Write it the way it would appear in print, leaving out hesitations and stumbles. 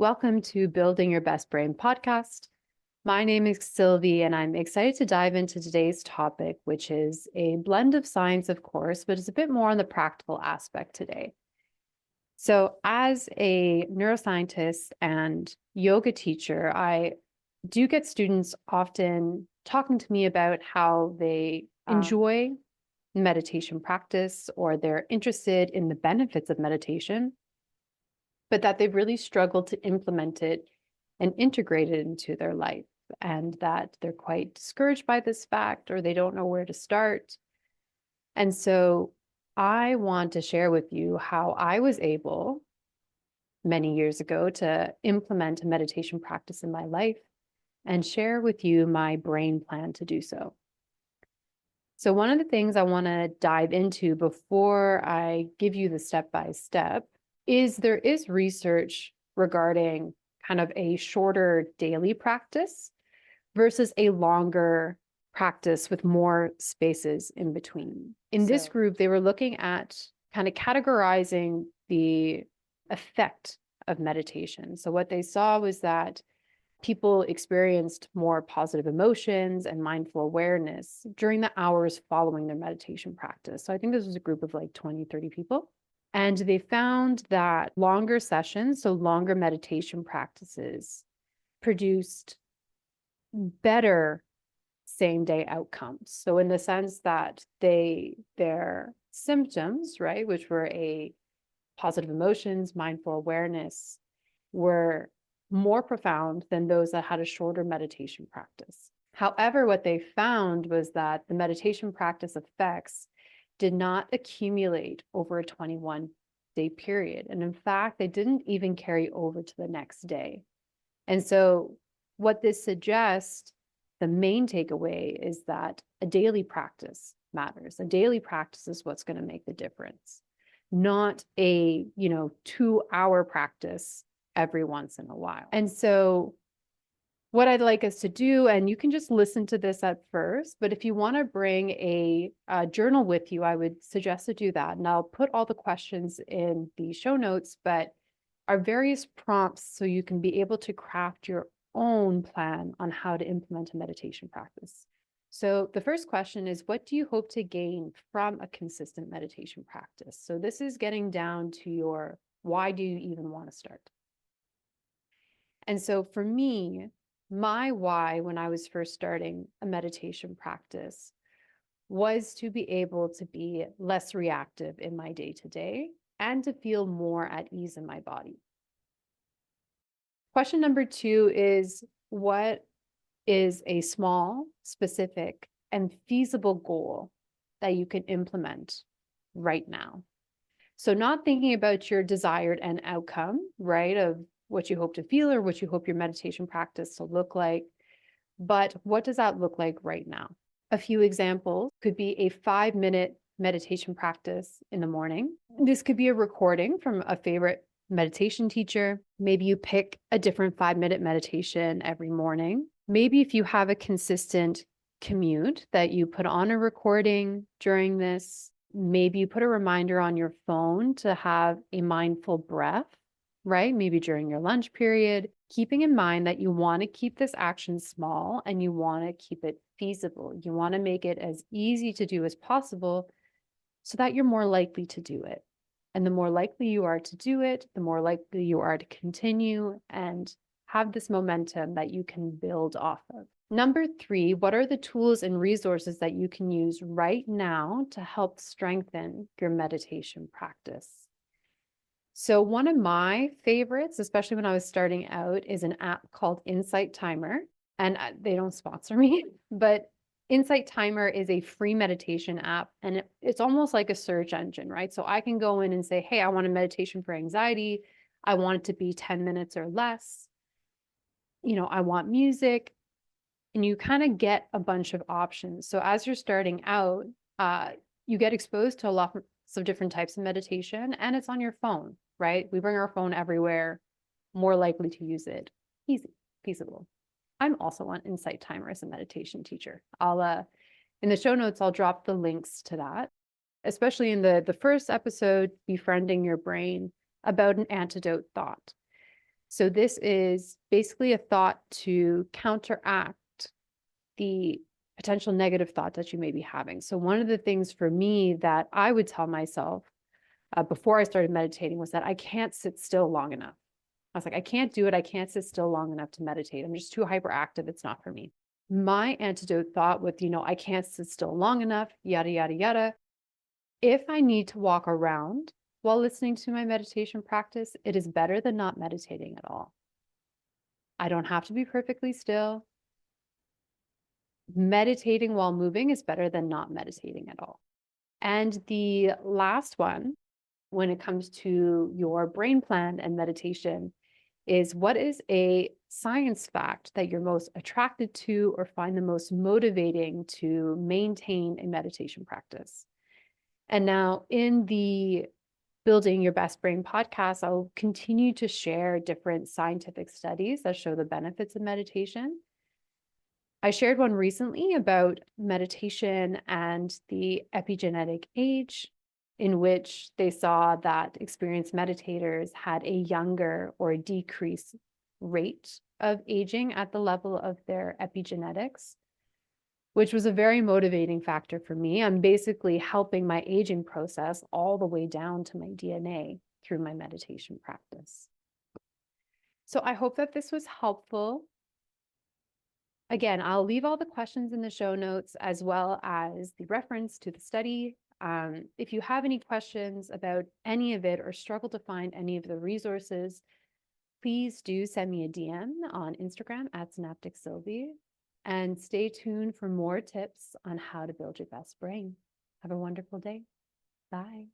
Welcome to Building Your Best Brain podcast. My name is Sylvie, and I'm excited to dive into today's topic, which is a blend of science, of course, but it's a bit more on the practical aspect today. So, as a neuroscientist and yoga teacher, I do get students often talking to me about how they enjoy meditation practice or they're interested in the benefits of meditation, but that they've really struggled to implement it and integrate it into their life, and that they're quite discouraged by this fact or they don't know where to start. And so I want to share with you how I was able many years ago to implement a meditation practice in my life and share with you my brain plan to do so. So one of the things I want to dive into before I give you the step-by-step is there is research regarding kind of a shorter daily practice versus a longer practice with more spaces in between. In this group, they were looking at kind of categorizing the effect of meditation. So what they saw was that people experienced more positive emotions and mindful awareness during the hours following their meditation practice. So I think this was a group of like 20, 30 people. And they found that longer sessions, so longer meditation practices, produced better same-day outcomes. So in the sense that their symptoms, right, which were a positive emotions, mindful awareness, were more profound than those that had a shorter meditation practice. However, what they found was that the meditation practice effects did not accumulate over a 21-day period. And in fact, they didn't even carry over to the next day. And so what this suggests, the main takeaway, is that a daily practice matters. A daily practice is what's going to make the difference, not a 2-hour practice every once in a while. And so what I'd like us to do, and you can just listen to this at first, but if you want to bring a journal with you, I would suggest to do that. And I'll put all the questions in the show notes, but are various prompts so you can be able to craft your own plan on how to implement a meditation practice. So the first question is, what do you hope to gain from a consistent meditation practice? So this is getting down to your why do you even want to start? And so for me, my why when I was first starting a meditation practice was to be able to be less reactive in my day-to-day and to feel more at ease in my body. Question number 2 is, what is a small, specific, and feasible goal that you can implement right now? So not thinking about your desired end outcome, right, of what you hope to feel or what you hope your meditation practice to look like, but what does that look like right now? A few examples could be a 5-minute meditation practice in the morning. This could be a recording from a favorite meditation teacher. Maybe you pick a different 5-minute meditation every morning. Maybe if you have a consistent commute, that you put on a recording during this. Maybe you put a reminder on your phone to have a mindful breath, right? Maybe during your lunch period, keeping in mind that you want to keep this action small and you want to keep it feasible. You want to make it as easy to do as possible so that you're more likely to do it. And the more likely you are to do it, the more likely you are to continue and have this momentum that you can build off of. Number 3, what are the tools and resources that you can use right now to help strengthen your meditation practice? So one of my favorites, especially when I was starting out, is an app called Insight Timer. And they don't sponsor me, but Insight Timer is a free meditation app, and it's almost like a search engine, right? So I can go in and say, hey, I want a meditation for anxiety. I want it to be 10 minutes or less. I want music. And you kind of get a bunch of options. So as you're starting out, you get exposed to lots of different types of meditation, and it's on your phone, right? We bring our phone everywhere, more likely to use it. Easy, feasible. I'm also on Insight Timer as a meditation teacher. In the show notes, I'll drop the links to that, especially in the first episode, Befriending Your Brain, about an antidote thought. So this is basically a thought to counteract the potential negative thought that you may be having. So one of the things for me that I would tell myself before I started meditating was that I can't sit still long enough. I was like, I can't do it. I can't sit still long enough to meditate. I'm just too hyperactive. It's not for me. My antidote thought with, I can't sit still long enough, yada, yada, yada. If I need to walk around while listening to my meditation practice, it is better than not meditating at all. I don't have to be perfectly still. Meditating while moving is better than not meditating at all. And the last one, when it comes to your brain plan and meditation, is what is a science fact that you're most attracted to or find the most motivating to maintain a meditation practice? And now in the Building Your Best Brain podcast, I'll continue to share different scientific studies that show the benefits of meditation. I shared one recently about meditation and the epigenetic age, in which they saw that experienced meditators had a younger or a decreased rate of aging at the level of their epigenetics, which was a very motivating factor for me. I'm basically helping my aging process all the way down to my DNA through my meditation practice. So I hope that this was helpful. Again, I'll leave all the questions in the show notes as well as the reference to the study. If you have any questions about any of it or struggle to find any of the resources, please do send me a DM on Instagram at SynapticSylvie, and stay tuned for more tips on how to build your best brain. Have a wonderful day. Bye.